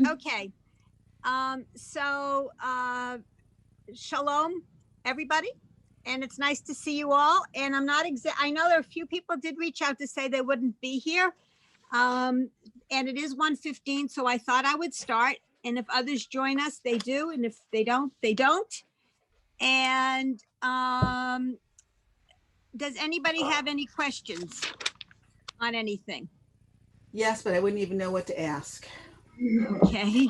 Okay. Shalom, everybody. And it's nice to see you all. And I know there are a few people did reach out to say they wouldn't be here. And it is 1:15, so I thought I would start. And if others join us, they do. And if they don't, they don't. And does anybody have any questions on anything? Yes, but I wouldn't even know what to ask. Okay.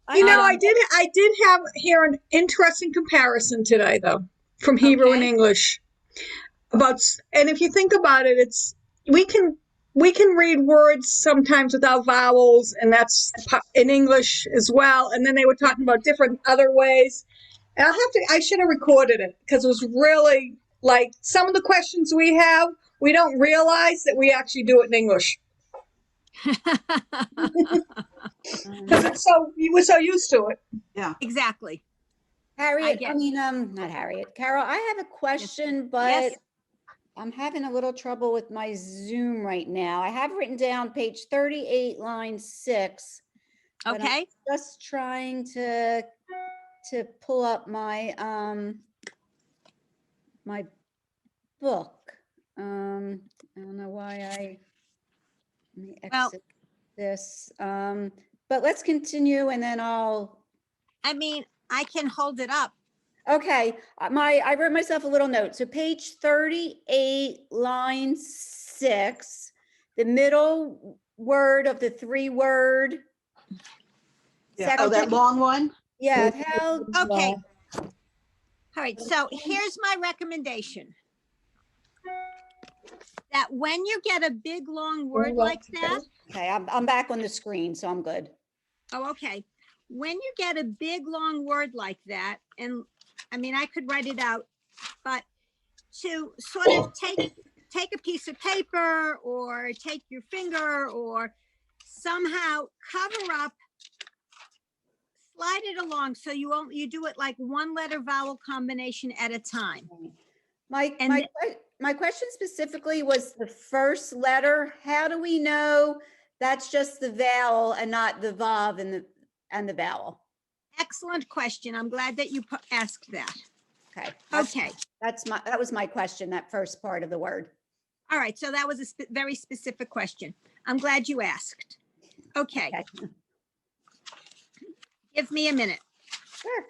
I did have here an interesting comparison today, though, from Hebrew and Okay. English and if you think about it, we can read words sometimes without vowels, and that's in English as well. And then they were talking about different other ways. And I should have recorded it because it was really like some of the questions we have, we don't realize that we actually do it in English. Because you were so used to it. Yeah. Exactly. Harriet, not Harriet. Carol, I have a question, but Yes. I'm having a little trouble with my Zoom right now. I have written down page 38, line 6. but I'm Okay. just trying to pull up my my book. I don't know why let me exit this. But let's continue and then I can hold it up. okay. I wrote myself a little note. So page 38, line 6, the middle word of the 3-word. Yeah. Oh, that long one? Yeah. Okay. All right. So here's my recommendation. That when you get a big long word like that. Okay, I'm back on the screen, so I'm good. Oh, okay. When you get a big long word like that, and I could write it out, but to sort of take a piece of paper or take your finger or somehow cover up, slide it along so you do it like one letter vowel combination at a time. My question specifically was the first letter. How do we know that's just the vowel and not the vav and the vowel? Excellent question. I'm glad that you asked that. Okay. Okay. That was my question, that first part of the word. All right. So that was a very specific question. I'm glad you asked. Okay. Give me a minute. Sure.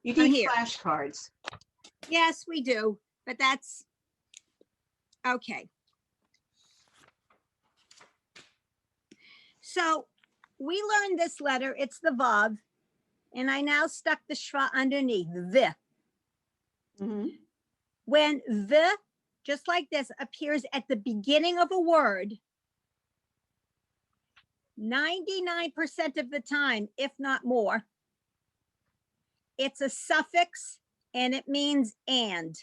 You need flashcards. Yes, we do, but that's okay. So we learned this letter. It's the vav, and I now stuck the shva underneath the. Mm-hmm. When the, just like this, appears at the beginning of a word, 99% of the time, if not more, it's a suffix and it means and.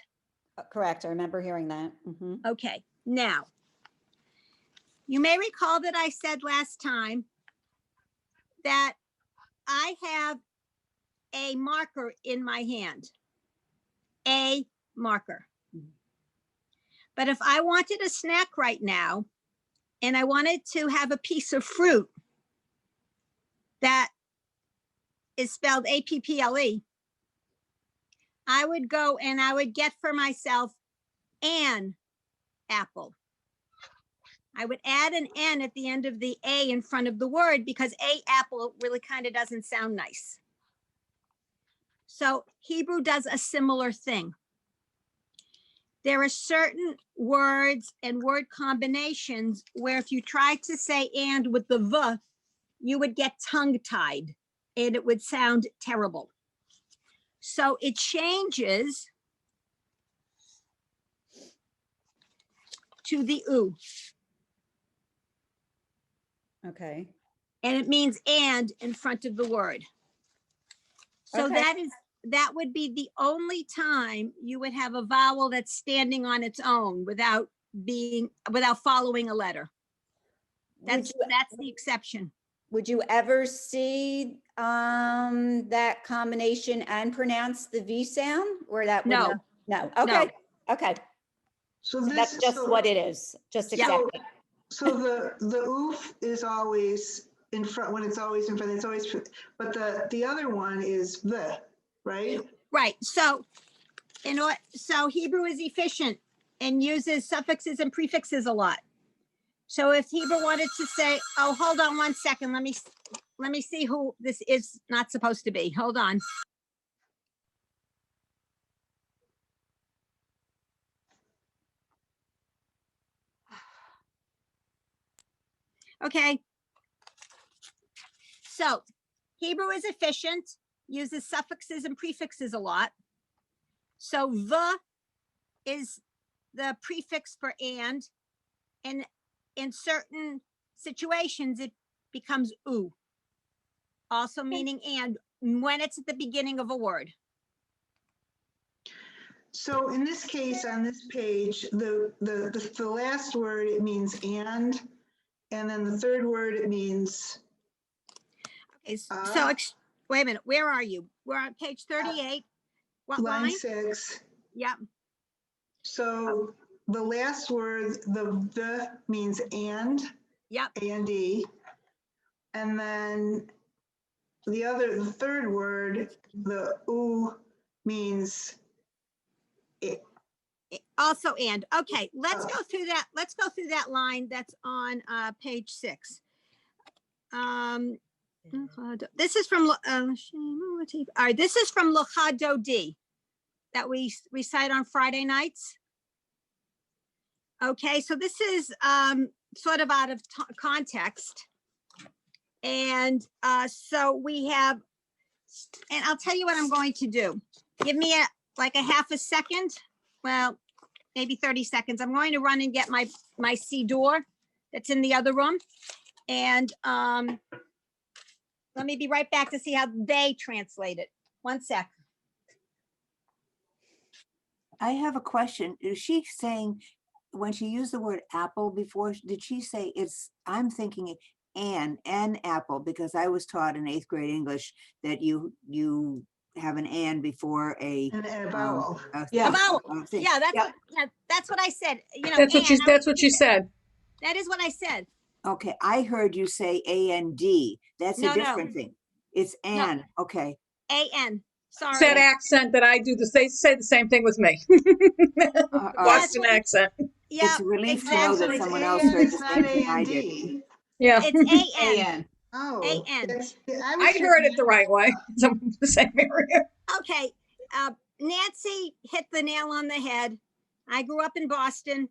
Correct. I remember hearing that. Mm-hmm. Okay. Now, you may recall that I said last time that I have a marker in my hand, a marker. But if I wanted a snack right now and I wanted to have a piece of fruit that is spelled A-P-P-L-E, I would go and I would get for myself an apple. I would add an N at the end of the A in front of the word because a apple really kind of doesn't sound nice. So Hebrew does a similar thing. There are certain words and word combinations where if you try to say and with the V, you would get tongue-tied and it would sound terrible. So it changes to the U. Okay. And it means and in front of the word. So Okay. that would be the only time you would have a vowel that's standing on its own without following a letter. That's the exception. Would you ever see that combination and pronounce the V sound or that? No. No. Okay. No. Okay. So So that's just what it is. Just accept it. So the oof is always in front, when it's always in front, it's always, but the other one is the, right? Right. So so Hebrew is efficient and uses suffixes and prefixes a lot. So if Hebrew wanted to say, oh, hold on one second, let me see who this is not supposed to be. Hold on. Okay. So Hebrew is efficient, uses suffixes and prefixes a lot. So the is the prefix for and in certain situations, it becomes oo, also meaning and when it's at the beginning of a word. So in this case, on this page, the last word, it means and then the third word, it means, Okay, so wait a minute, where are you? We're on page 38. What line line? 6. Yep. So the last word, the means and, Yep. A-N-D. And then the third word, the oo, means it. Also and. Okay, let's go through that. Let's go through that line that's on page 6. This is from all right, this is from Lecha Dodi that we recite on Friday nights. Okay, so this is sort of out of context. And so we have, and I'll tell you what I'm going to do. Give me like a half a second. Well, maybe 30 seconds. I'm going to run and get my Siddur that's in the other room. And let me be right back to see how they translate it. One sec. I have a question. Is she saying, when she used the word apple before, did she say I'm thinking an apple, because I was taught in 8th grade English that you have an and before a vowel. Yeah. A vowel. Thing. Yeah, that's what I said. You know, That's what she said. That is what I said. Okay, I heard you say A-N-D. That's a different thing. It's an. No. Okay. A-N. Sorry. It's that accent that I do. They say the same thing with me. Boston accent. Yeah, it's a relief to know that someone else heard the same thing I did. Yeah. It's A-N. Oh, A-N. I heard it the right way. It's the same area. Okay. Nancy hit the nail on the head. I grew up in Boston.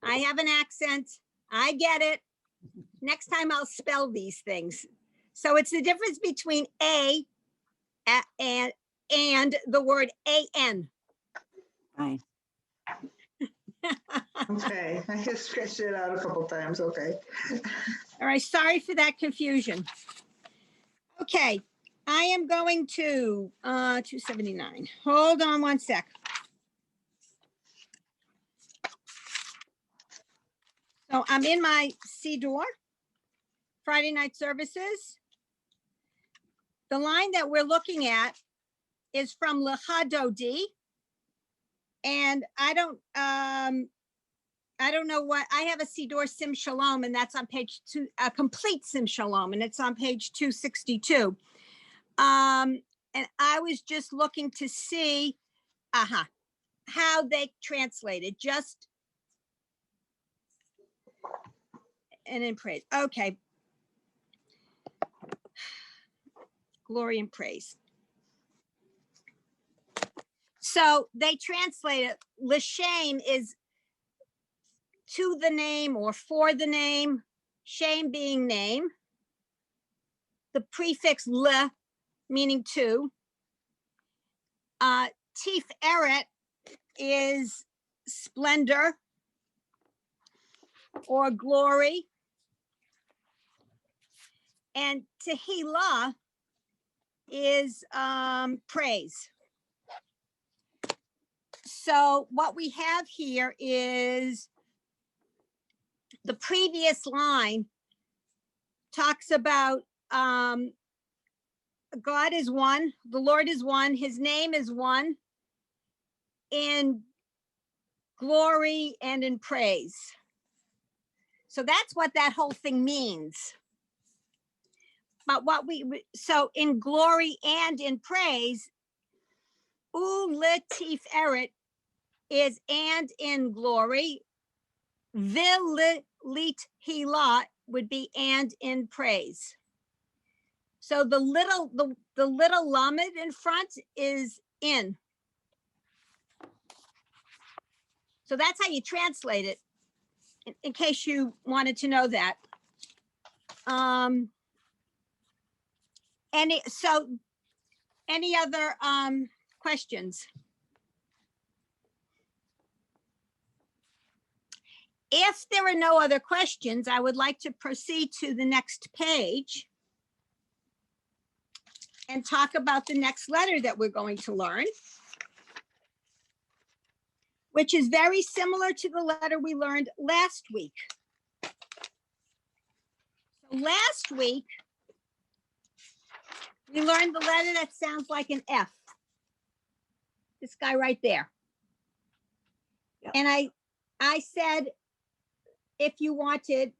I have an accent. I get it. Next time I'll spell these things. So it's the difference between and the word A-N. Fine. Okay, I just scratched it out a couple times. Okay. All right, sorry for that confusion. Okay, I am going to 279. Hold on one sec. So I'm in my Siddur, Friday night services. The line that we're looking at is from Lecha Dodi. And I don't know what, I have a Siddur Sim Shalom, and that's on page 2, a complete Sim Shalom, and it's on page 262. And I was just looking to see how they translate it, just and in praise. Okay. Glory and praise. So they translate it. L'shem is to the name or for the name, shem being name. The prefix le meaning to. Tiferet is splendor or glory. And Tehillah is praise. So what we have here is the previous line talks about God is one, the Lord is one, his name is one in glory and in praise. So that's what that whole thing means. But so in glory and in praise, latif eret is and in glory. Vilit hila would be and in praise. So the little lamed in front is in. So that's how you translate it, in case you wanted to know that. Any other questions? If there are no other questions, I would like to proceed to the next page and talk about the next letter that we're going to learn, which is very similar to the letter we learned last week. So last week, we learned the letter that sounds like an F. This guy right there. Yep. And I said, if you wanted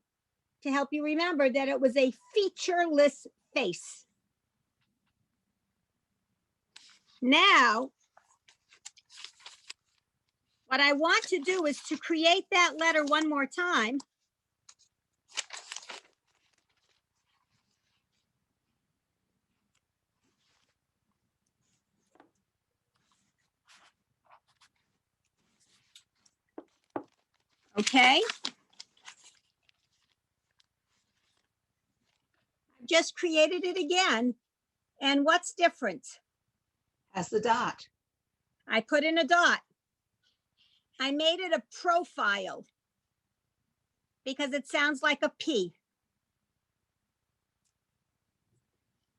to help you remember, that it was a featureless face. Now, what I want to do is to create that letter one more time. Okay. I've just created it again. And what's different? Has the dot. I put in a dot. I made it a profile because it sounds like a P.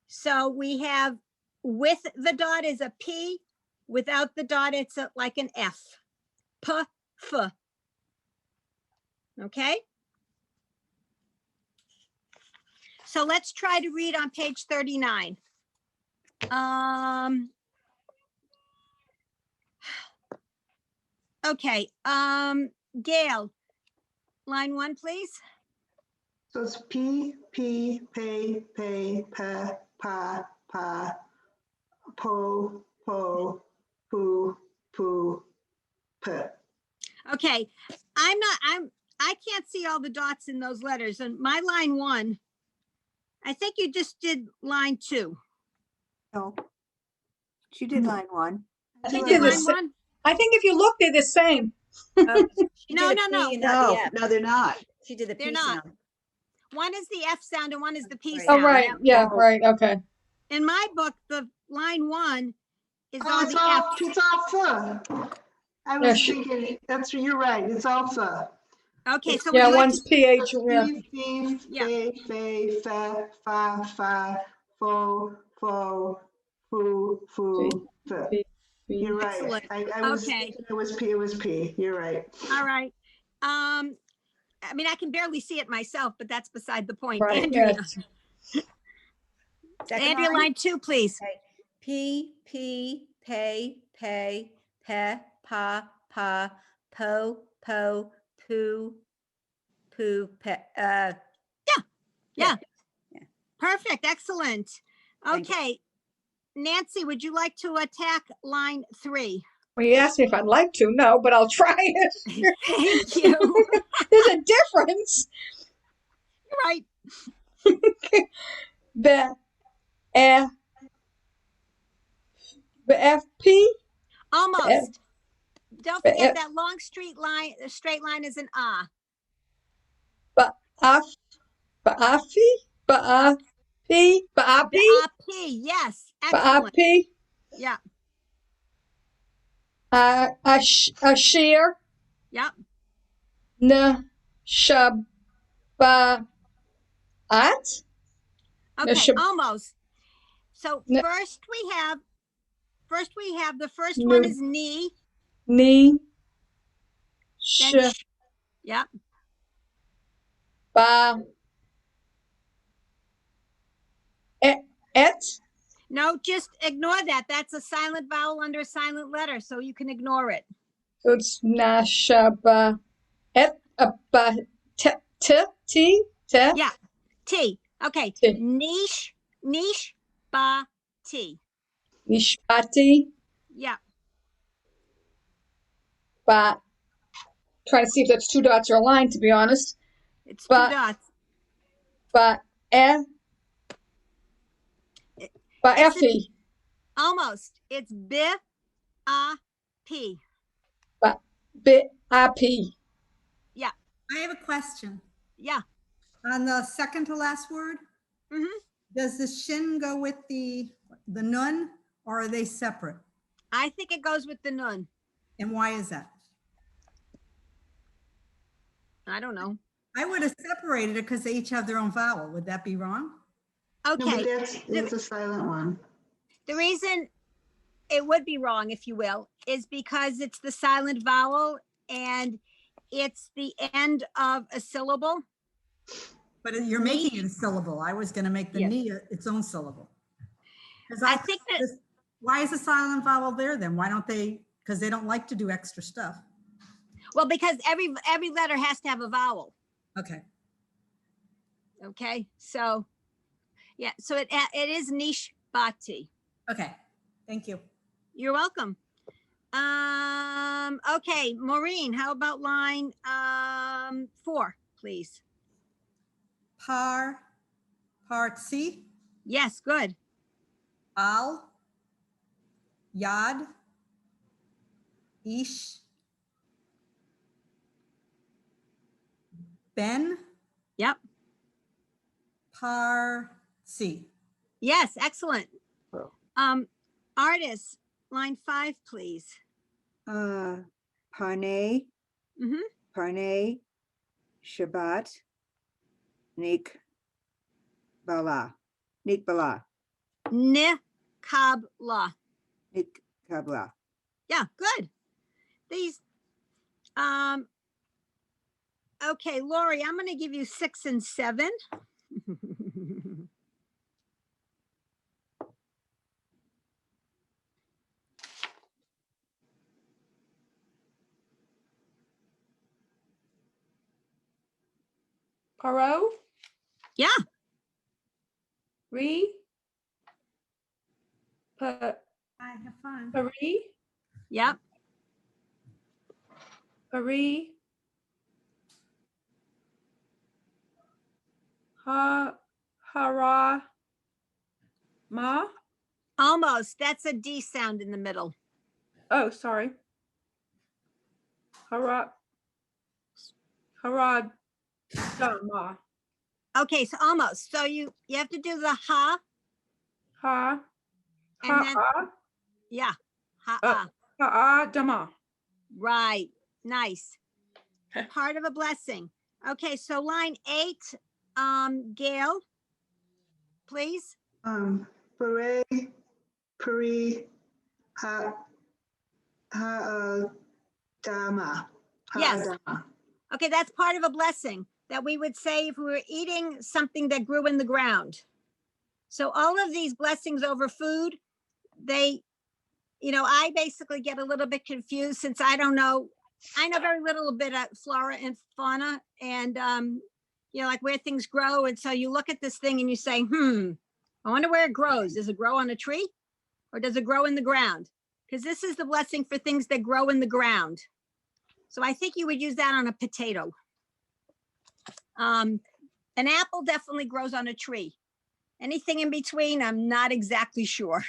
So we have with the dot is a P, without the dot it's like an F. P, F. Okay? So let's try to read on page 39. Okay, Gail, line 1, please. So it's P, pay, pa, po, poo, p. Okay, I can't see all the dots in those letters. And my line 1, I think you just did line 2. No. She did line 1. You did did the line sa- 1? I think if you look, they're the same. Oh, she No, did a no, P and no. not the No, F. no, they're not. She did the They're P not. sound. One is the F sound and one is the P Right. sound. Oh, right. Now, Yeah, right. Okay. in my book, the line 1 is Oh, all it's the all, F. it's all pho. I Yeah, was thinking, you're right, it's all pho. Okay, so Yeah, would you like one's to, PH. Yeah. Beef, Yeah. fe, fa, fo, foo, fe. You're right. Excellent. I was Okay. thinking it was P. You're right. All right. I mean, I can barely see it myself, but that's beside the point. Right. Andrea, Yeah. Second Andrea, line 2, please. P, pay, pa, po, poo, pe. Yeah. Yeah. Perfect. Excellent. Thank you. Okay. Nancy, would you like to attack line 3? Well, you asked me if I'd like to. No, but I'll try it. Thank you. There's a difference. You're right. The FP. Almost. Don't F- forget that long straight line is an ah. Ba'afi. Ba'api. Ba'api. The ah P. Yes. Excellent. Ba'api. Yeah. Ashir. Yep. Shabat. Okay. Shab- Almost. So Ne- first we have the first one is ni. Ni. Then Sh. Yep. Ba. Et. No, just ignore that. That's a silent vowel under a silent letter, so you can ignore it. So it's Nashaba. Et. T. Yeah. T. Okay. T. Niche ba T. Nishpati. Yeah. But trying to see if that's two dots or a line, to be honest. It's two But dots. but but It's FT. almost. It's B A P. But BIP. Yeah. I have a question. Yeah. On the second to last word, Mm-hmm. does the shin go with the nun, or are they separate? I think it goes with the nun. And why is that? I don't know. I would have separated it because they each have their own vowel. Would that be wrong? No, but Okay. it's a silent one. The reason it would be wrong, if you will, is because it's the silent vowel and it's the end of a syllable. But you're making it a syllable. I was going to make the Yeah. ni its own syllable. 'Cause I think that- why is the silent vowel there then? Why don't they? Because they don't like to do extra stuff. Well, because every letter has to have a vowel. Okay. Okay. So yeah, so it is niche bati. Okay. Thank you. You're welcome. Okay, Maureen, how about line 4, please? Part C, Yes, good. al, yad, ish, ben, Yep. par C. Yes, excellent. Artists, line 5, please. Parne, Mm-hmm. Parne, Shabbat, Nik Bala, Nikabla. Nik Kabla. Yeah, good. These, okay, Lori, I'm going to give you 6 and 7. Paro, Yeah, Re, Pa, I have fun. Pari, yep. Pari, Hara, Ma. Almost. That's a D sound in the middle. Oh, sorry. Hara, Harad, Ma. Okay, so almost. So you have to do the ha, Ha, and then Ha, yeah, ha, Ha, Dama. right. Nice. Part of a blessing. Okay, so line 8, Gail, please. Beret, Puri, Dama. Yes. Ha'adama. Okay, that's part of a blessing that we would say if we were eating something that grew in the ground. So all of these blessings over food, they, I basically get a little bit confused since I don't know. I know very little bit of flora and fauna and, like where things grow. And so you look at this thing and you say, I wonder where it grows. Does it grow on a tree or does it grow in the ground? Because this is the blessing for things that grow in the ground. So I think you would use that on a potato. An apple definitely grows on a tree. Anything in between, I'm not exactly sure.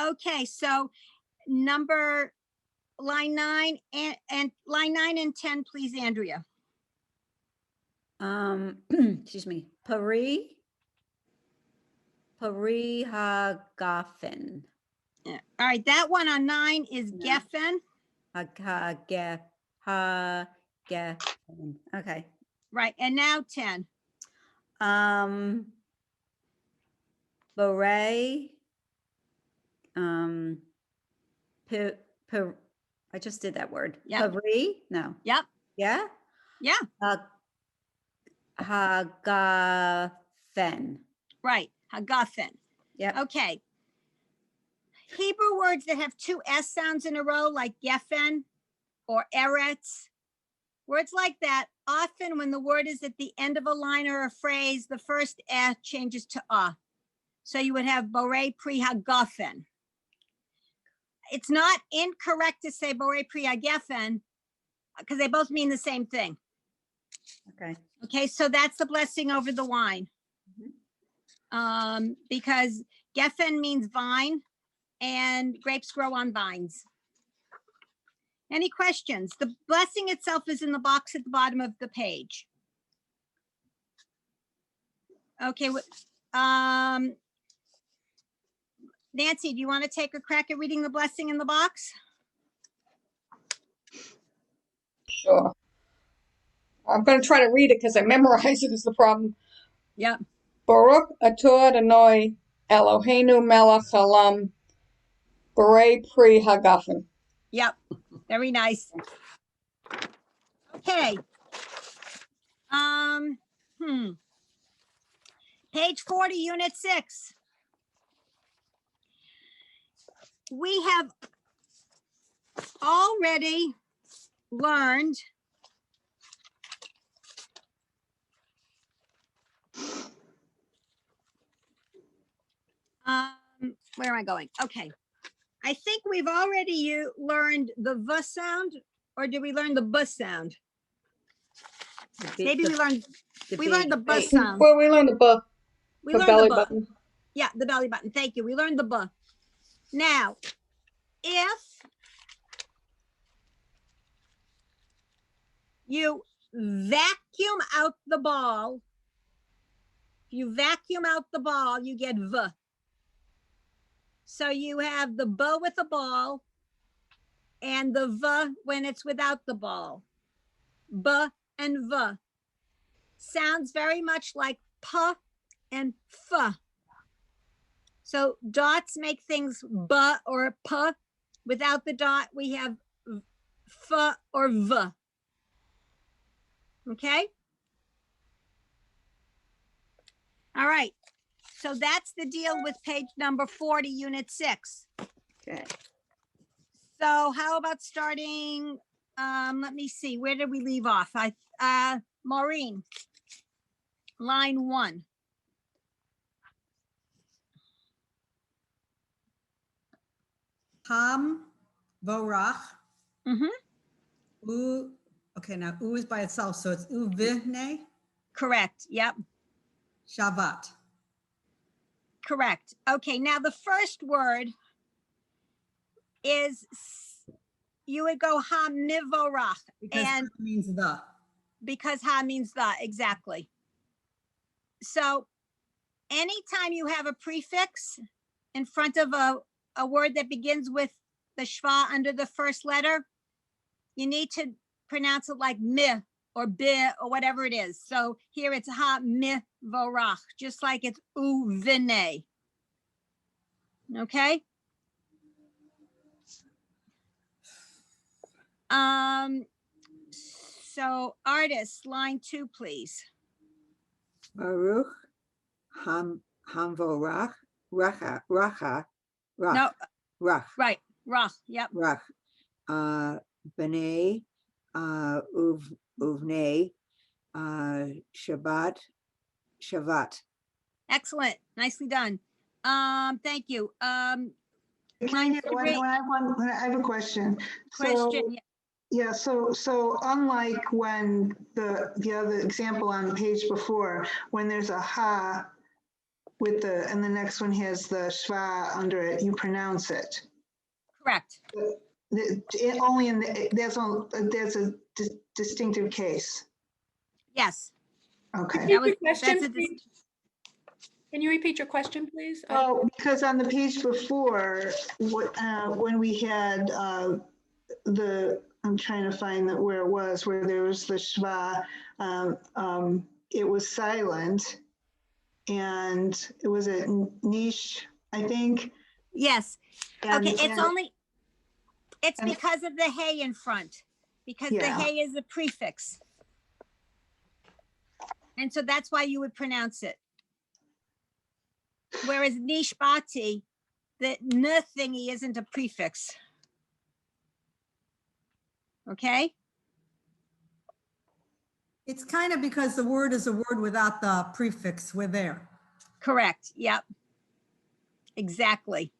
Okay, so line 9 and line 9 and 10, please, Andrea. Excuse me, Parihagafen. Yeah. All right, that one on 9 is Yeah. Geffen. Geffen. Okay. Right, and now 10. Beret. I just did that word. Yep. Pari? No. Yep. Yeah? Yeah. Hagafen. Right, Hagafen. Yep. Okay. Hebrew words that have 2 S sounds in a row, like Geffen or Eretz Words like that, often when the word is at the end of a line or a phrase, the first eh changes to ah. So you would have borei pri hagofen. It's not incorrect to say borei pri hagefen because they both mean the same thing. Okay. Okay, so that's the blessing over the wine. Because geffen means vine and grapes grow on vines. Any questions? The blessing itself is in the box at the bottom of the page. Okay, Nancy, do you want to take a crack at reading the blessing in the box? Sure. I'm going to try to read it because I memorize it is the problem. Yep. Baruch atah Adonai Eloheinu melech haolam borei pri hagafen. Yep, very nice. Okay. Page 40, unit 6. We have already learned where am I going? Okay. I think we've already learned the V sound, or did we learn the B sound? Maybe we learned the B sound. Well, we learned the book. We The learned belly the B. button. Yeah, the belly button. Thank you. We learned the B. Now, if you vacuum out the ball, you get V. So you have the B with the ball and the V when it's without the ball. B and V. Sounds very much like P and F. So dots make things B or P. Without the dot, we have F or V. Okay? All right. So that's the deal with page number 40, unit 6. Okay. So how about starting, let me see, where did we leave off? Maureen, line 1. Ham, vorach, Mm-hmm. u, okay, now u is by itself, so it's uvihne, Correct. Yep. shavat. Correct. Okay. Now the first word is, you would go ha mivorach, Because and it means the. because ha means the, exactly. So anytime you have a prefix in front of a word that begins with the schwa under the first letter, you need to pronounce it like mi or bi or whatever it is. So here it's ha mi vorach, just like it's u vine. Okay. So artists, line 2, please. Baruch Hamvorach Racha Rach No, Rach right, rach, yep. Rach B'nai Uvnei Shabbat Shavat. Excellent, nicely done. Thank you. Can I Line have 3, I have a question. question, Yeah, so unlike when the other example on the page before, when there's a ha with and the next one has the schwa under it, you pronounce it. correct. Only there's a distinctive case. Yes. Okay. That was, Repeat your question, that's a please. Can you repeat your question, please? Oh, because on the page before, when we had I'm trying to find where it was, where there was the schwa, it was silent, and it was a niche, I think. Yes. And- Okay, and- it's and- because of the hey in front, because the Yeah. hey is a prefix. And so that's why you would pronounce it. Whereas nishbati, the n thingy isn't a prefix. Okay? It's kind of because the word is a word without the prefix, we're there. Correct. Yep. Exactly.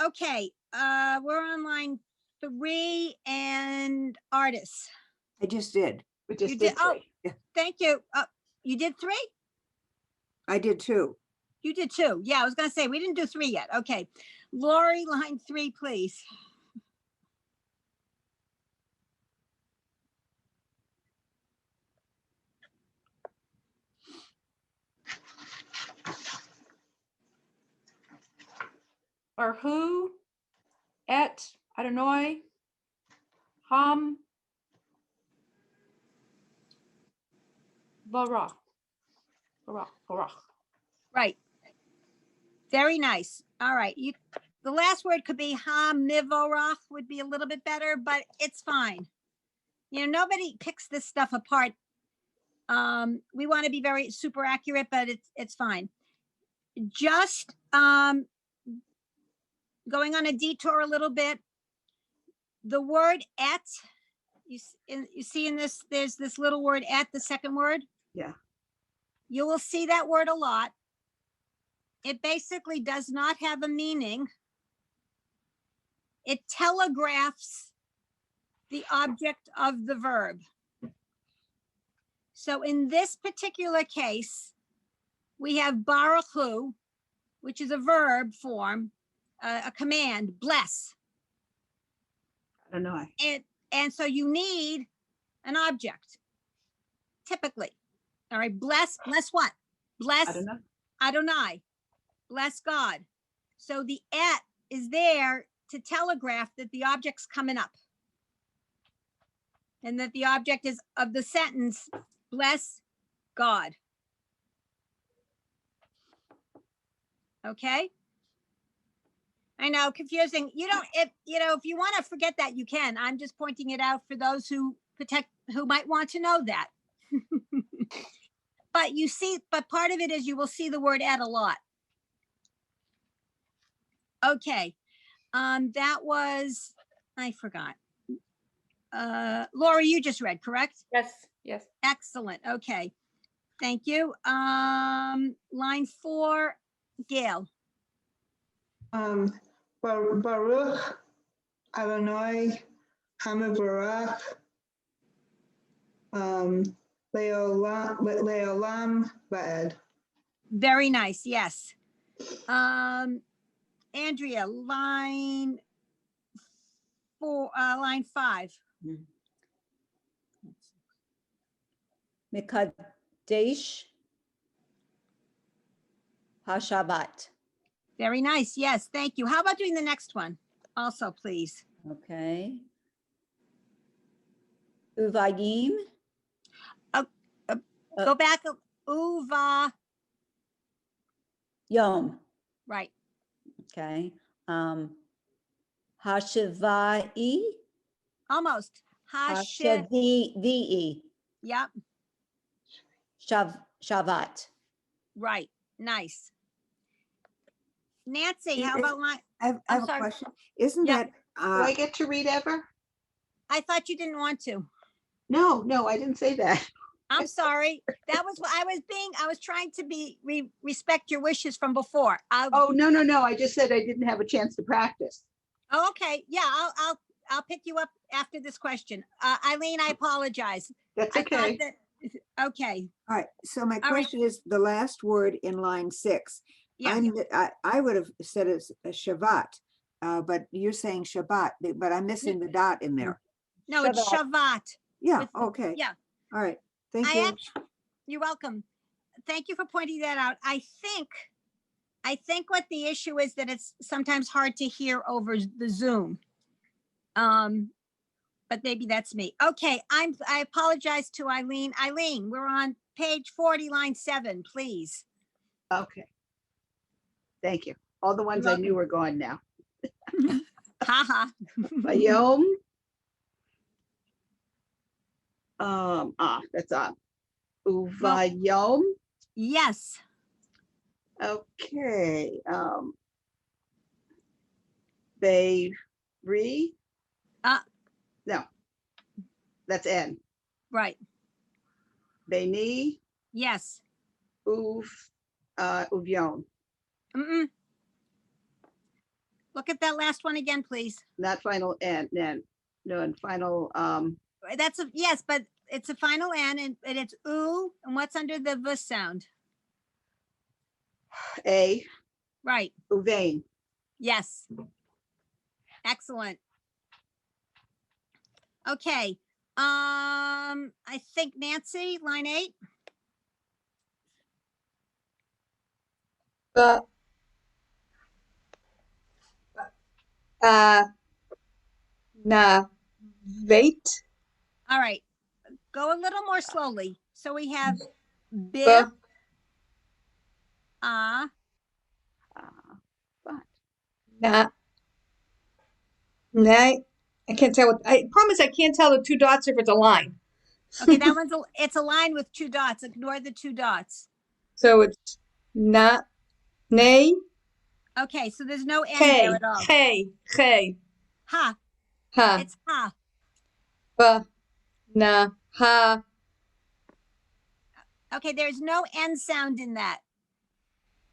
Okay, we're on line 3 and artists. I just did. We You just did, did oh, three. thank you. You did 3? I did too. You did 2. Yeah, I was gonna say, we didn't do 3 yet. Okay. Lori, line 3, please. Or who, et, Adonai, ham, varach, varach. Right. Very nice. All right. The last word could be hamivorach would be a little bit better, but it's fine. You know, nobody picks this stuff apart. We want to be very super accurate, but it's fine. Just going on a detour a little bit. The word et, you see in this, there's this little word et, the second word. Yeah. You will see that word a lot. It basically does not have a meaning. It telegraphs the object of the verb. So in this particular case, we have Baruch Hu, which is a verb form, a command, bless. I don't know. And so you need an object, typically. All right, bless what? Bless I don't know. Adonai, bless God. So the et is there to telegraph that the object's coming up. And that the object is of the sentence, bless God. Okay? I know, confusing. You don't, if you want to forget that, you can. I'm just pointing it out for those who might want to know that. But part of it is you will see the word at a lot. Okay. That was, I forgot. Laura, you just read, correct? Yes, yes. Excellent. Okay. Thank you. Line 4, Gail. Baruch Adonai Hamivarach Leolam Vaed. Very nice. Yes. Andrea, line 5. Mikadesh HaShabbat. Very nice. Yes. Thank you. How about doing the next one also, please? Okay. Uvayim. Go back. Uva. Yom. Right. Okay. Hashivai. Almost. Hashavi. Yep. Shavat. Right. Nice. Nancy, how Is- about line? I have a sorry. question. Isn't Yeah. that, Do I get to read ever? I thought you didn't want to. No, I didn't say that. I'm sorry. That was what I was trying to respect your wishes from before. Oh, no. I just said I didn't have a chance to practice. Oh, okay. Yeah, I'll pick you up after this question. Eileen, I apologize. That's I thought okay. that, okay. all right, so my All right. question is the last word in line 6. Yeah, I would have said it's a Shabbat, but you're saying Shabbat, but I'm missing the dot in there. no, it's Shavat. Yeah, With the- okay. yeah. All right, thank I you. You're welcome. Thank you for pointing that out. I think what the issue is that it's sometimes hard to hear over the Zoom. But maybe that's me. Okay, I apologize to Eileen. Eileen, we're on page 40, line 7, please. Okay. Thank you. All the ones You're I knew were gone now. Haha. Bayom. That's on. Uvayom. Yes. Okay. They Re, Uh, no. That's N. right. Beni, Yes. uv, uvion. Mm-mm. Look at that last one again, please. Not final N, no, and final, That's a, yes, but it's a final N and it's ooh, and what's under the V sound? A, Right. uvain. Yes. Excellent. Okay. I think Nancy, line 8. Ba, na, vate, All right. Go a little more slowly. So we have bi, ba, ah, But na, nay. I can't tell what, I promise I can't tell the two dots if it's a line. okay, that one's, it's a line with 2 dots. Ignore the 2 dots. So it's na, nay, Okay, so there's no N hey, there at all. hey, hey, Ha, ha, it's ha. ba, na, ha, Okay, there's no N sound in that.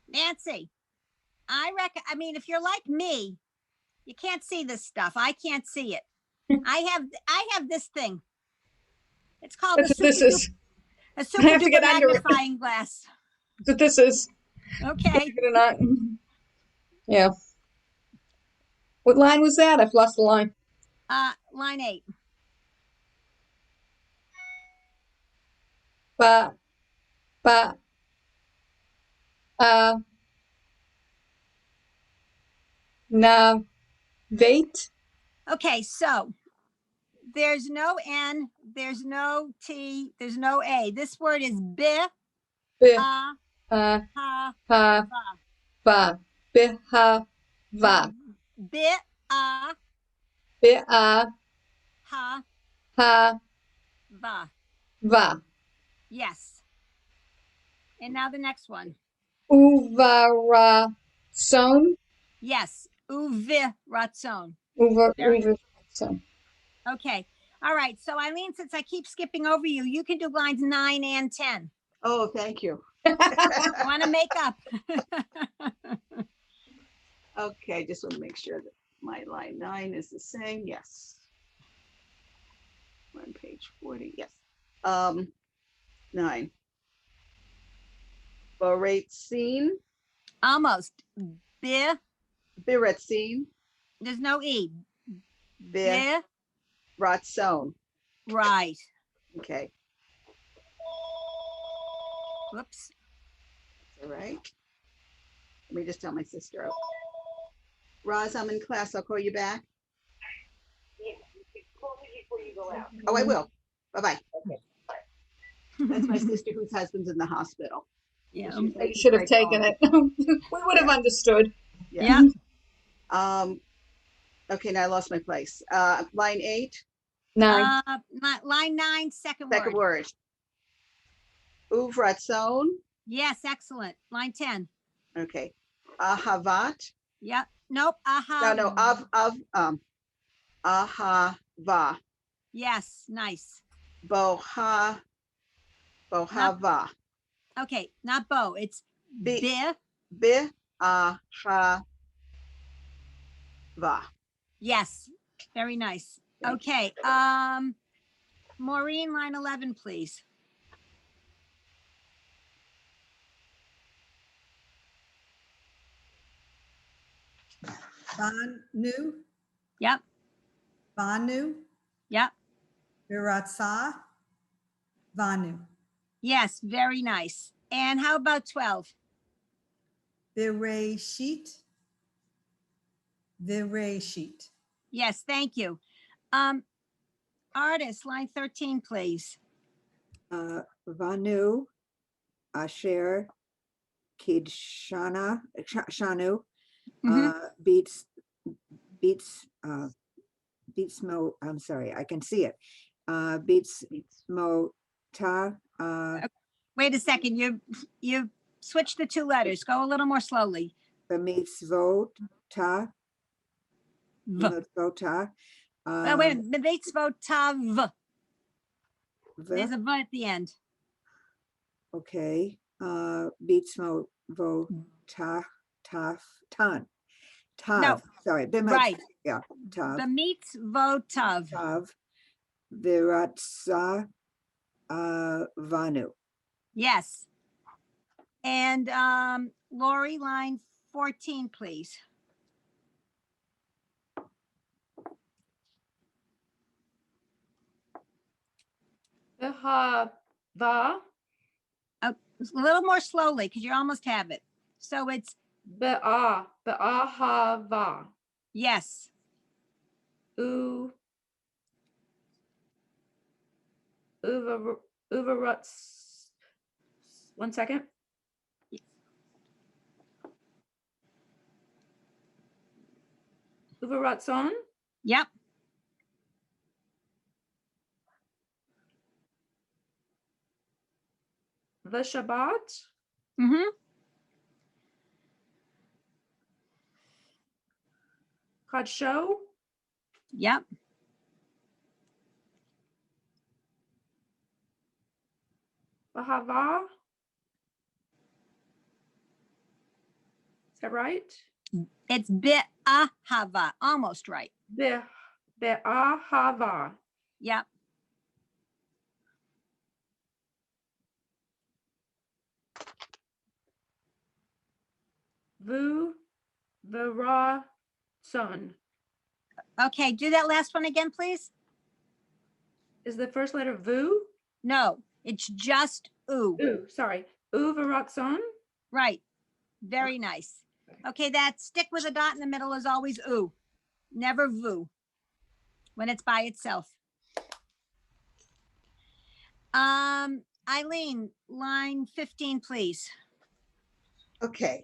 Nancy, I mean, if you're like me, you can't see this stuff. I can't see it. I have this thing. It's called that's what this is. a I super have to duper get under it. magnifying glass. That's what this is. Okay. Believe it or not. Yeah. What line was that? I've lost the line. Line 8. Ba, ba, na, vate, Okay, so there's no N, there's no T, there's no A. This word is bi, bi, ha, ha, va. va, bi, ha, va, Bi, bi, ha, ha, va. va, Yes. And now the next one. uvara, son, Yes. Uvi ratzon. Very uva, son. okay. All right. So Eileen, since I keep skipping over you, you can do lines 9 and 10. oh, thank you. I want to make up. Okay, just want to make sure that my line 9 is the same. Yes. We're on page 40. Yes. 9. Boratzin, Almost. Bi, Biratzin, there's no E. Bi, Bi, Ratzon. right. Okay, Whoops. all right. Let me just tell my sister. Roz, I'm in class. I'll call you back. Oh, I will. Bye-bye. That's my sister whose husband's in the hospital. Yeah. I should have taken it. We would have understood. Yeah. Okay, now I lost my place. Line 8, 9. Line 9, second second word. word. Uvratzon. Yes, excellent. Line 10. Okay. Ahavat. Yep. Nope. Aha. No, ahava. Yes, nice. Bohava. Okay, not bow. It's Bi- bi. Ahava. Yes, very nice. Thank you. Okay, Maureen, line 11, please. Banu, Yep, Banu, yep. Viratsa, Vanu, Yes, very nice. And how about 12? Vireshit, Vireshit, Yes, thank you. Artist, line 13, please. Vanu, Asher, Kidshana, Shanu, Mhm. beats, Mo, I'm sorry, I can see it. Beats Mo Ta, Wait a second, you switched the 2 letters. Go a little more slowly. Mitzvot Ta, Bimitzvota. Oh, wait, a minute, mitzvotav. There's V, a v at the end. okay, Bitzvota, tan, tav, sorry, Right. yeah, tav, B'mitzvotav. tav, viratsa, vanu. Yes. And Lori, line 14, please. Vihava. A little more slowly because you almost have it. So it's Be'ahava. yes. Uvaruts. 1 second. Uvarutson. Yep. Veshabat. Mm-hmm. Kadsho. Yep. Bahava. Is that right? It's be'ahava. Almost right. Be'ahava. Yep. Vu. Virason. Okay, do that last one again, please. Is the first letter vu? No, it's just ooh. Ooh, sorry. Uvarutson. Right. Very nice. Okay, that stick with a dot in the middle is always ooh, never vu when it's by itself. Eileen, line 15, please. Okay.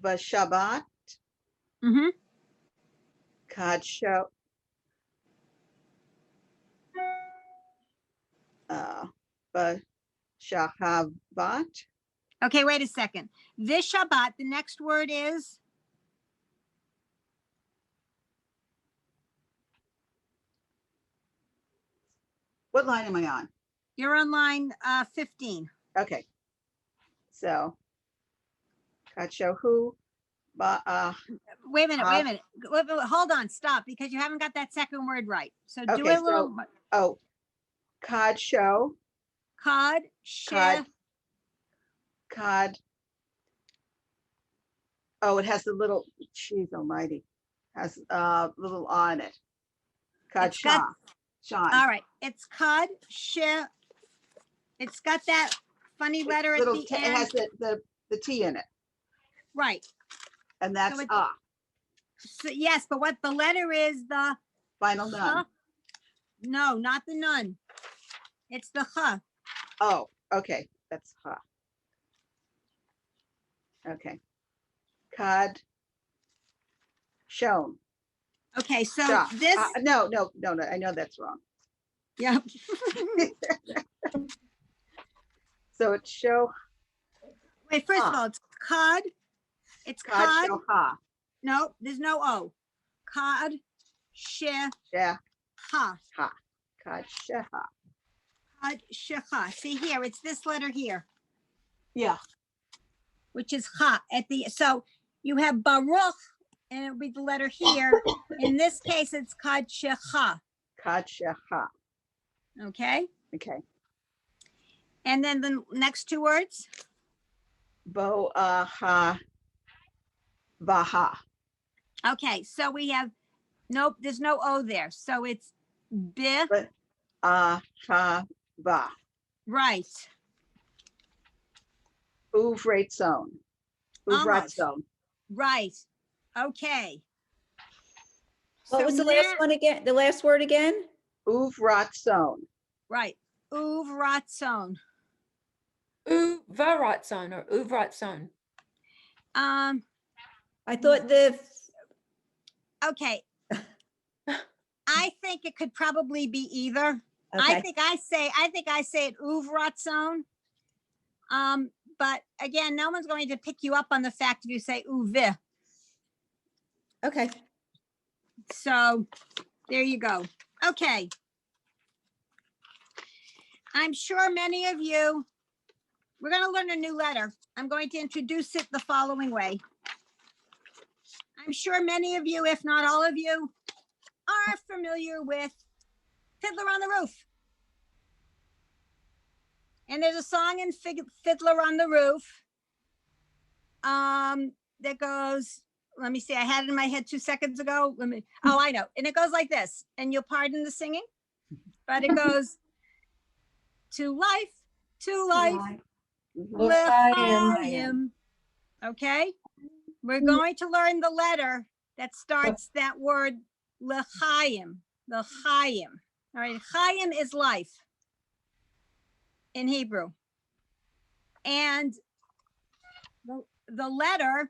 Vashabat, Mm-hmm. Kadsho. Vashahavat, Okay, wait a second. This Shabbat, the next word is what line am I on? you're on line 15. Okay. So, Kadshohu, Wait a minute, wait a minute. Wait, hold on, stop, because you haven't got that second word right. So do Okay, it a little. oh, Kadsho, Cod, Cod. shift. Cod. Oh, it has the little, geez almighty, has a little on it. It's got- Kadsha, Sean. All right, it's cod, shift. It's got that funny letter at Little the T- It end. has the T in it, Right. and that's it- ah, So, yes, but what the letter is the final none. huh? No, not the nun. It's the huh. Oh, okay, that's ha. Okay. Cod. Shown. Okay, so Sha. this, No, I know that's wrong. yeah. So it's show, Wait, first of Ah. all, it's cod. It's cod, cod. show, ha, No, there's no O. Cod, shift, yeah, ha. ha, cod, sheha. Cod, shecha. See here, it's this letter here, Yeah. which is ha at the, so you have Baruch, and it'll be the letter here. In this case, it's cod, shecha. Cod, sheha. Okay? Okay. And then the next two words? Bo, ha, baha. Okay, so we have, nope, there's no O there. So it's bi, Ha, ba. right. Uvrate zone. Uvrat Almost. zone. Right. Okay. What So was the last now- one again? The last word again? Uvrat zone. Right. Uvratzon. Uvarutson or Uvrutson. I thought the, Okay. I think it could probably be either. I okay, think I say it Uvratzon. But again, no one's going to pick you up on the fact if you say uvi. Okay. So there you go. Okay. I'm sure many of you, we're going to learn a new letter. I'm going to introduce it the following way. I'm sure many of you, if not all of you, are familiar with Fiddler on the Roof. And there's a song in Fiddler on the Roof that goes, let me see, I had it in my head 2 seconds ago. Oh, I know. And it goes like this, and you'll pardon the singing, but it goes, to life, l'chaim. Okay? We're going to learn the letter that starts that word l'chaim, l'chaim. All right, chaim is life in Hebrew. And the letter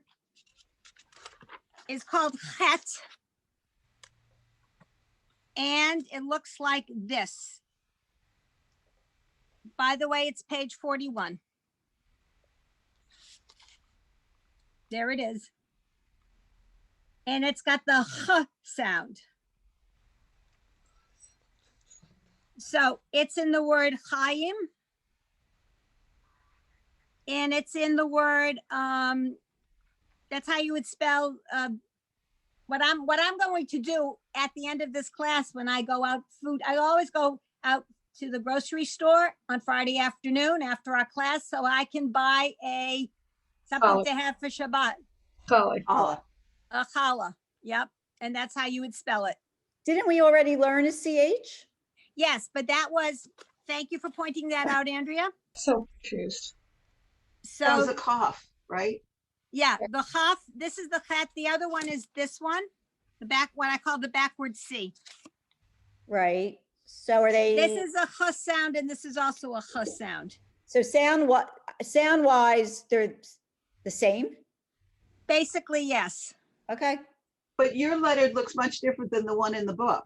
is called chet. And it looks like this. By the way, it's page 41. There it is. And it's got the ch sound. So it's in the word chaim. And it's in the word, that's how you would spell, what I'm going to do at the end of this class when I go out food, I always go out to the grocery store on Friday afternoon after our class so I can buy something to have for Shabbat. Allah. A challah. Yep. And that's how you would spell it. Didn't we already learn a CH? Yes, but that was, thank you for pointing that out, Andrea. So confused. That was So a cough, right? yeah, the chaf, this is the chet. The other one is this one, the back, what I call the backward C. Right. So are they? This is a ch sound and this is also a ch sound. So sound wise, they're the same? Basically, yes. Okay. But your letter looks much different than the one in the book.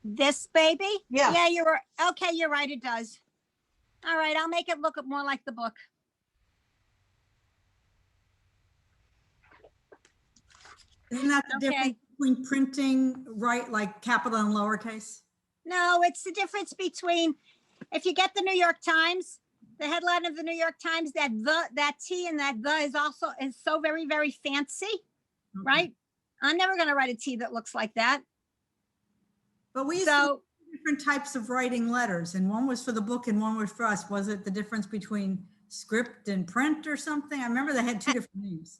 This baby? Yeah. Yeah, okay, you're right, it does. All right, I'll make it look more like the book. Isn't that the Okay. difference between printing, right, like capital and lowercase? No, it's the difference between, if you get the New York Times, the headline of the New York Times, that T and that the is so very, very fancy, Okay. right? I'm never gonna write a T that looks like that. But we used to So, do different types of writing letters, and one was for the book and one was for us. Was it the difference between script and print or something? I remember they had two different names.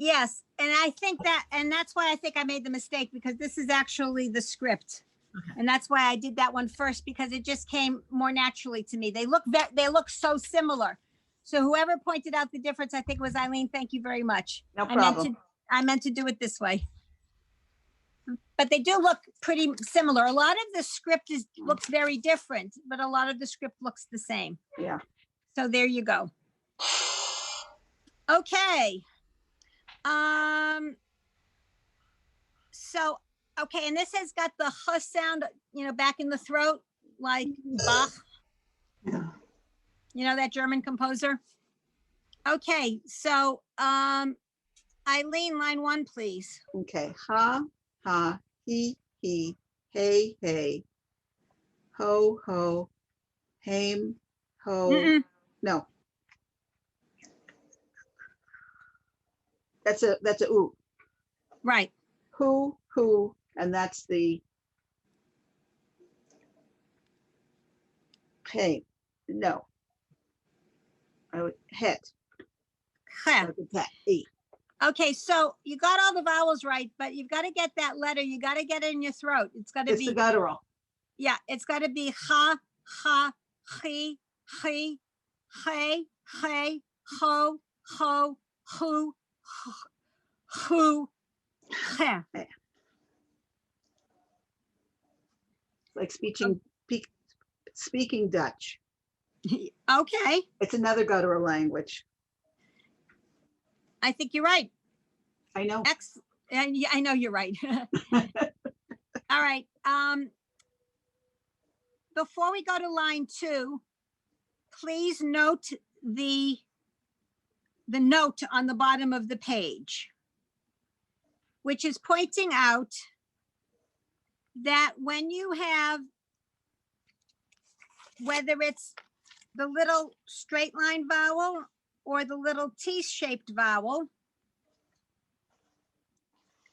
yes, and I think that's why I think I made the mistake, because this is actually the script. Okay. And that's why I did that one first, because it just came more naturally to me. They look so similar. So whoever pointed out the difference, I think it was Eileen. Thank you very much. No problem. I meant to do it this way. But they do look pretty similar. A lot of the script looks very different, but a lot of the script looks the same. Yeah. So there you go. Okay. So, okay, and this has got the h sound, back in the throat, like Bach. Yeah. You know, that German composer? Okay, so, Eileen, line 1, please. Okay. Ha, ha, he, hey, hey. Ho, ho, hame, ho. Mm-mm. No. That's a oo. Right. Who, and that's the hey, no. I would het. Heh. Look at that. E. Okay, so you got all the vowels right, but you've got to get that letter. You got to get it in your throat. It's got to It's be, the guttural. yeah, it's got to be ha, he, hey, ho, who, heh. Like speaking Dutch. Okay, It's another guttural language. I think you're right. I know. I know you're right. All right. Before we go to line 2, please note the note on the bottom of the page. which is pointing out that when you have, whether it's the little straight line vowel or the little T-shaped vowel,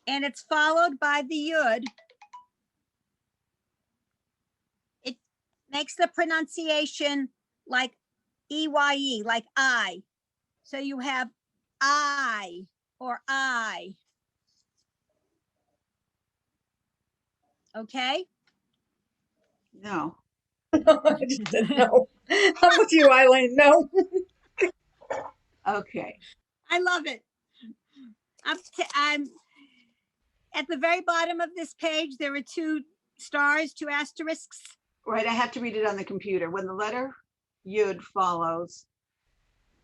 and it's followed by the yud, it makes the pronunciation like EYE, like I. So you have I or I. Okay? No. I just didn't know. I'm with you, Eileen. No. Okay. I love it. I'm at the very bottom of this page. There are 2 stars, 2 asterisks. Right, I have to read it on the computer. When the letter Yud follows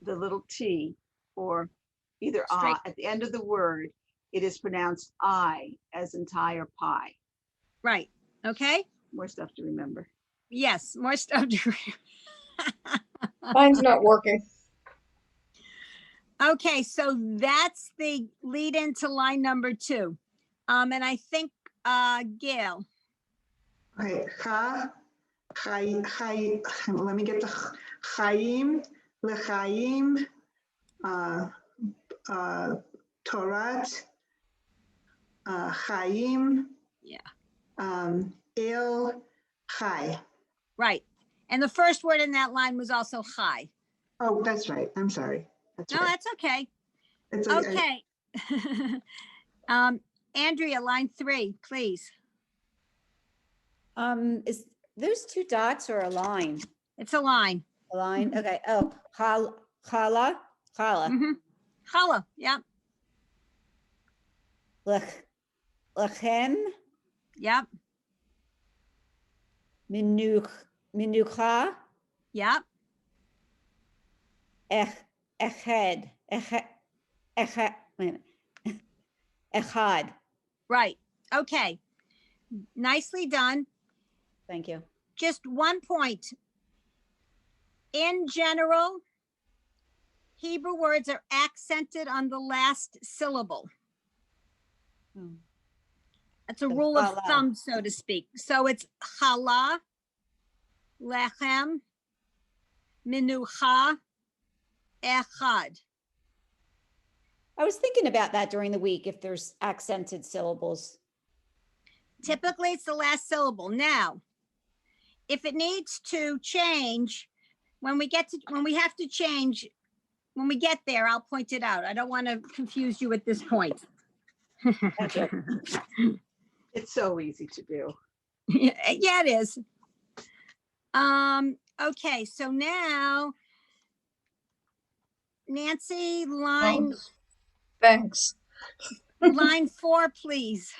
the little T or either Straight. at the end of the word, it is pronounced I as entire pie. Right. Okay. More stuff to remember. Yes. More stuff to Mine's not working. Okay, so that's the lead into line number 2. And I think Gail. Right, let me get the Chaim, Lechaim, Torat, Chaim. Yeah. El Chai. Right. And the first word in that line was also Chai. Oh, that's right. I'm sorry. That's No, right. that's okay. It's Okay. Andrea, line 3, please. Is those 2 dots or a line? It's a line. A line, okay. Oh, chala, Mm-hmm. Challah, yeah. lechem, Yep. minucha, Yep. eched, wait a minute. Echad. Right. Okay. Nicely done. Thank you. Just 1 point. In general, Hebrew words are accented on the last syllable. That's a So rule of challah. thumb, so to speak. So it's challah, lechem, minucha, echad. I was thinking about that during the week, if there's accented syllables. Typically, it's the last syllable. Now, if it needs to change, when we have to change, when we get there, I'll point it out. I don't want to confuse you at this point. Okay. It's so easy to do. Yeah, it is. Okay, so now, Nancy, line Thanks. line 4, please.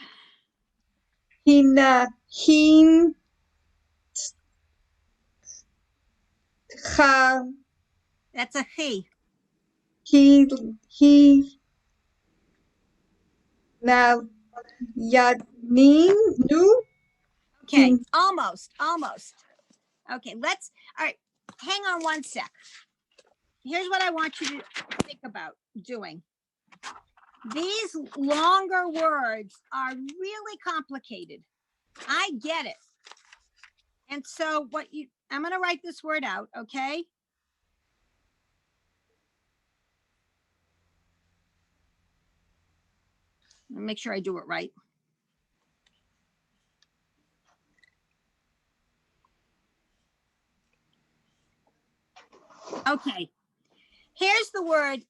Hin cha That's a he. he na yanin nu. Okay, almost. Okay, all right, hang on 1 sec. Here's what I want you to think about doing. These longer words are really complicated. I get it. And so I'm going to write this word out, okay? Make sure I do it right. Okay, here's the word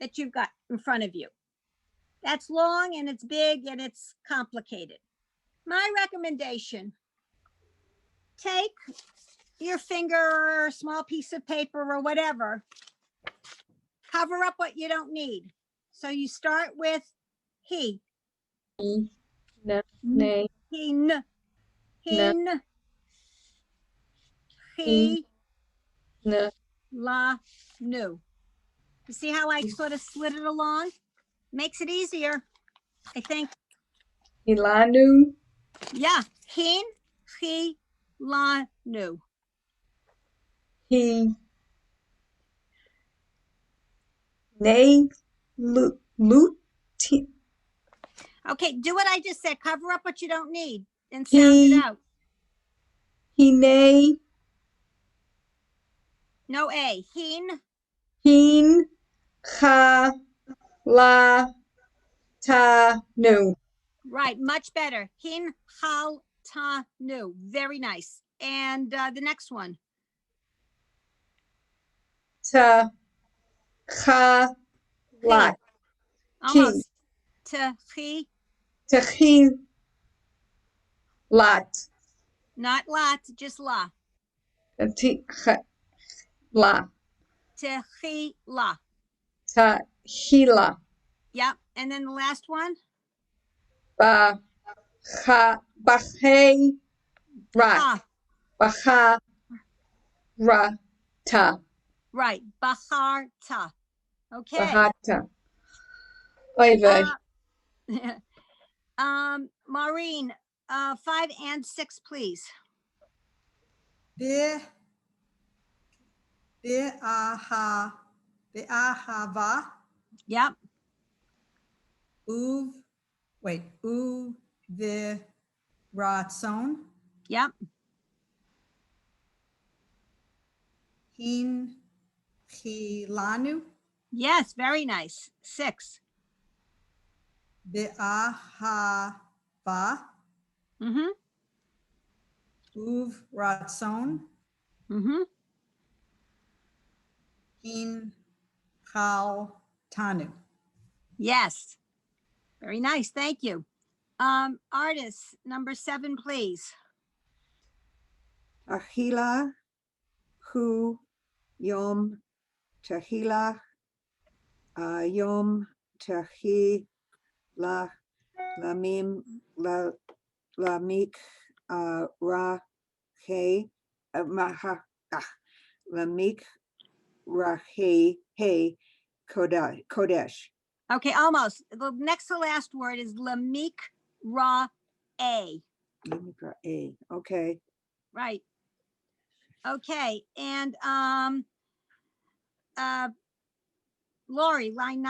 that you've got in front of you. That's long and it's big and it's complicated. My recommendation, take your finger or a small piece of paper or whatever, cover up what you don't need. So you start with he. Ne. Hin. Hin. He. Ne. La. Nu. You see how I sort of slid it along? Makes it easier, I think. Ilanu. Yeah. Hin. He. La. Nu. He. Ne. Luti. Okay, do what I just said. Cover up what you don't need and sound it He- out. Hine, No A. Heen. Heen, Ha, La, Ta, Nu. Right, much better. Hin hal ta nu. Very nice. And the next one. Ta, Ha, La. Almost. Techi, Techin, Lat. not lot, just la. La. Techi la. Ta, Hila. Yep. And then the last one. Ba, Ha, Bahe, Ra. Ha. Baha, Ra, Ta. Right. Bahar ta. Okay. Bahata. Oy vey. Maureen, 5 and 6, please. Be, be'ahava, Yep. uv, the ratzon, Yep. hin, chilanu, Yes. Very nice. 6. be'ahava, Mm-hmm. uv ratzon, Mm-hmm. hin, chal, tanu. Yes. Very nice. Thank you. Artists, number 7, please. Tahila, hu, yom, tahila, yom, tahila, lamim, lamik, ra, he, lamik, ra, he, kodesh. Okay, almost. The next to last word is lamik ra a. Lamik, ra, a. Okay. Right. Okay, and Lori, line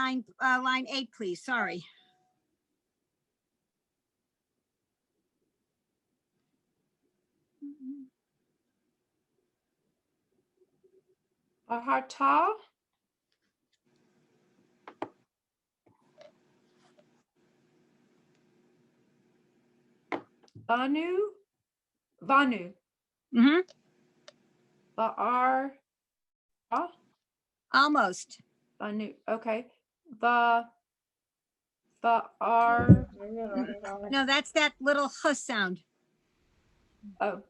8, please. Sorry. Aharta. Vanu. Mm-hmm. Ba'ar. Almost. Vanu. Okay. Ba'ar. No, that's that little h sound. Oh.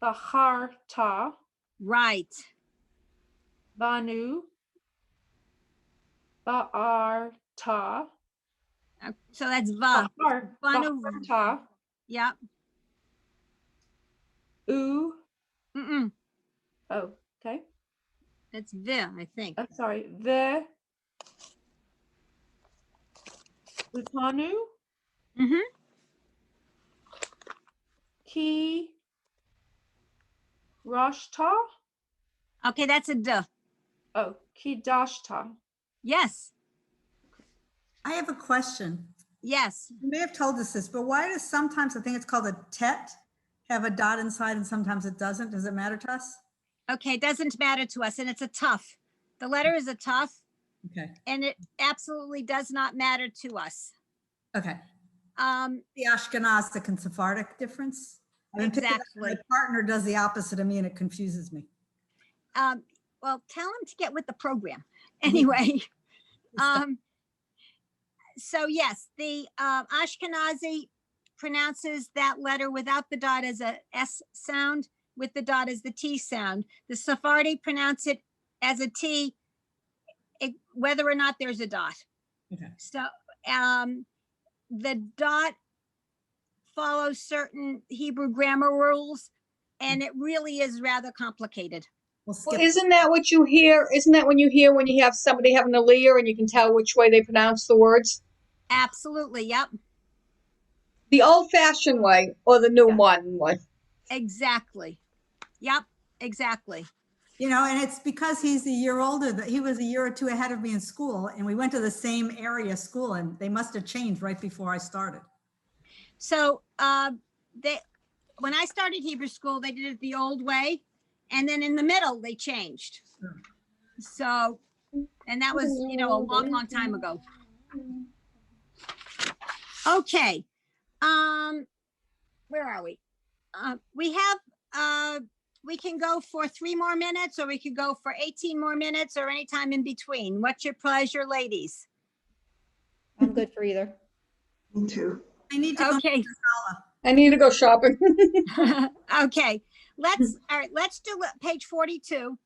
Baharta. Right. Vanu. Ba'arta. So that's va. Vanu. Baharta. Yeah. U. Mm-mm. Oh, okay. That's vi, I think. I'm sorry. The. Utanu. Mm-hmm. Ki. Rashta. Okay, that's a duh. Oh, ki dashta. Yes. I have a question. Yes. You may have told us this, but why does sometimes, I think it's called a tet, have a dot inside and sometimes it doesn't? Does it matter to us? Okay, it doesn't matter to us, and it's a tough. The letter is a tough, Okay, and it absolutely does not matter to us. okay. Um, The Ashkenazic and Sephardic difference? I've been picking up that Exactly. My partner does the opposite of me and it confuses me. well, tell him to get with the program. Anyway, so yes, the Ashkenazi pronounces that letter without the dot as a S sound, with the dot as the T sound. The Sephardi pronounce it as a T, whether or not there's a dot. Okay. So the dot follows certain Hebrew grammar rules, and it really is rather complicated. We'll Well, skip. isn't that what you hear? Isn't that when you have somebody having a leer and you can tell which way they pronounce the words? Absolutely. Yep. The old-fashioned way or the new Yeah. modern way? Exactly. Yep. Exactly. You know, and it's because he's a year older, that he was a year or two ahead of me in school, and we went to the same area school, and they must have changed right before I started. So when I started Hebrew school, they did it the old way, and then in the middle they changed. So, and that was, you know, a long, long time ago. Okay, where are we? We have we can go for 3 more minutes, or we could go for 18 more minutes, or any time in between. What's your pleasure, ladies? I'm good for either. Me too. I need to go. Okay. I need to go shopping. Okay, all right, let's do page 42.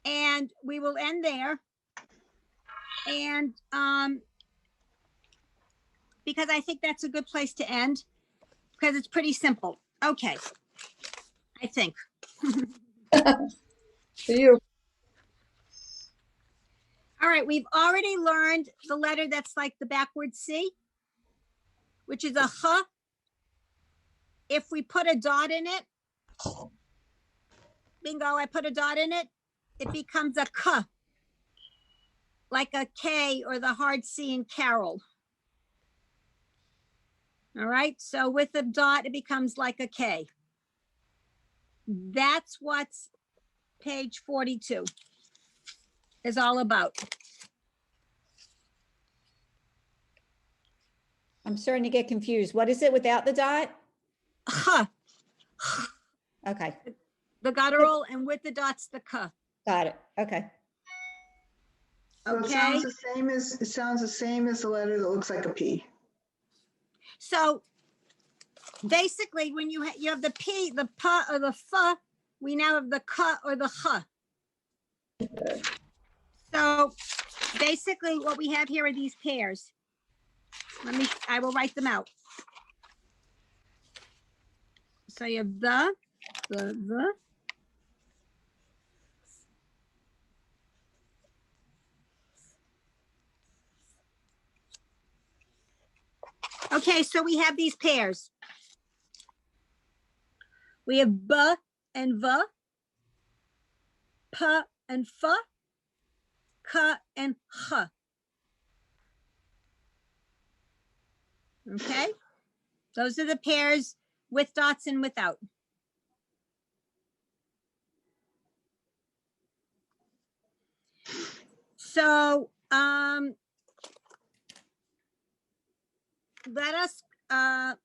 And we will end there. And because I think that's a good place to end, because it's pretty simple. Okay, I think. For you. All right, we've already learned the letter that's like the backward C, which is a H. If we put a dot in it, bingo, I put a dot in it, it becomes a K, like a K or the hard C in Carol. All right, so with a dot, it becomes like a K. That's what's page 42 is all about. I'm starting to get confused. What is it without the dot? H, Okay, the guttural, and with the dots, the K. got it. Okay. So Okay. it sounds the same as the letter that looks like a P. So basically, when you have the P, the P, or the F, we now have the K or the H. So basically, what we have here are these pairs. I will write them out. So you have the. Okay, so we have these pairs. We have B and V, P and F, K and H. Okay, those are the pairs with dots and without. So let us, I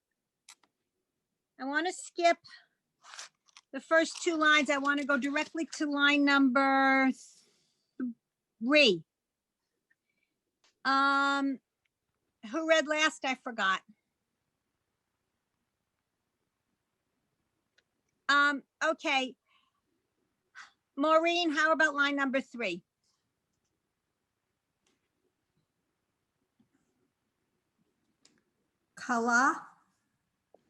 want to skip the first 2 lines. I want to go directly to line number 3. Who read last? I forgot. Okay. Maureen, how about line number 3? Kala,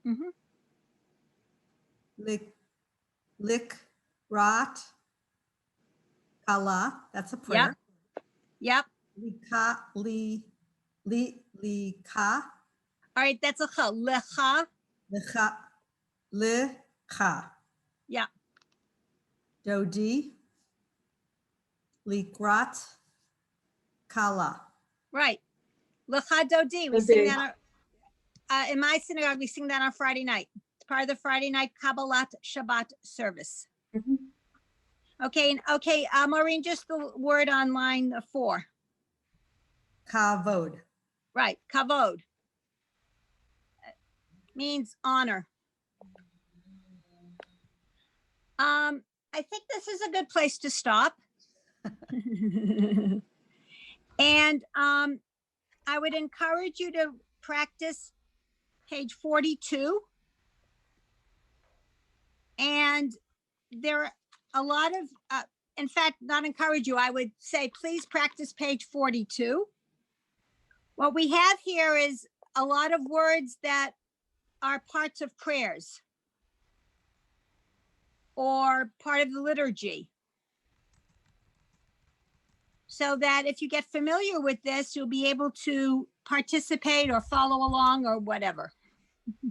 Mhm. lick, rot. Kala, that's a prayer. Yep. Lika, lika, All right, that's a Ch. Lecha. licha, licha. Yeah. Dodi, likrat, kala. Right. Lecha Dodi. We sing that in my synagogue. We sing that on Friday night. It's part of the Friday night Kabbalat Shabbat service. Mhm. Okay. Okay. Maureen, just the word on line 4. Kavod. Right. Kavod means honor. I think this is a good place to stop. And I would encourage you to practice page 42. And there are a lot of, in fact, not encourage you, I would say, please practice page 42. What we have here is a lot of words that are parts of prayers or part of the liturgy. So that if you get familiar with this, you'll be able to participate or follow along or whatever.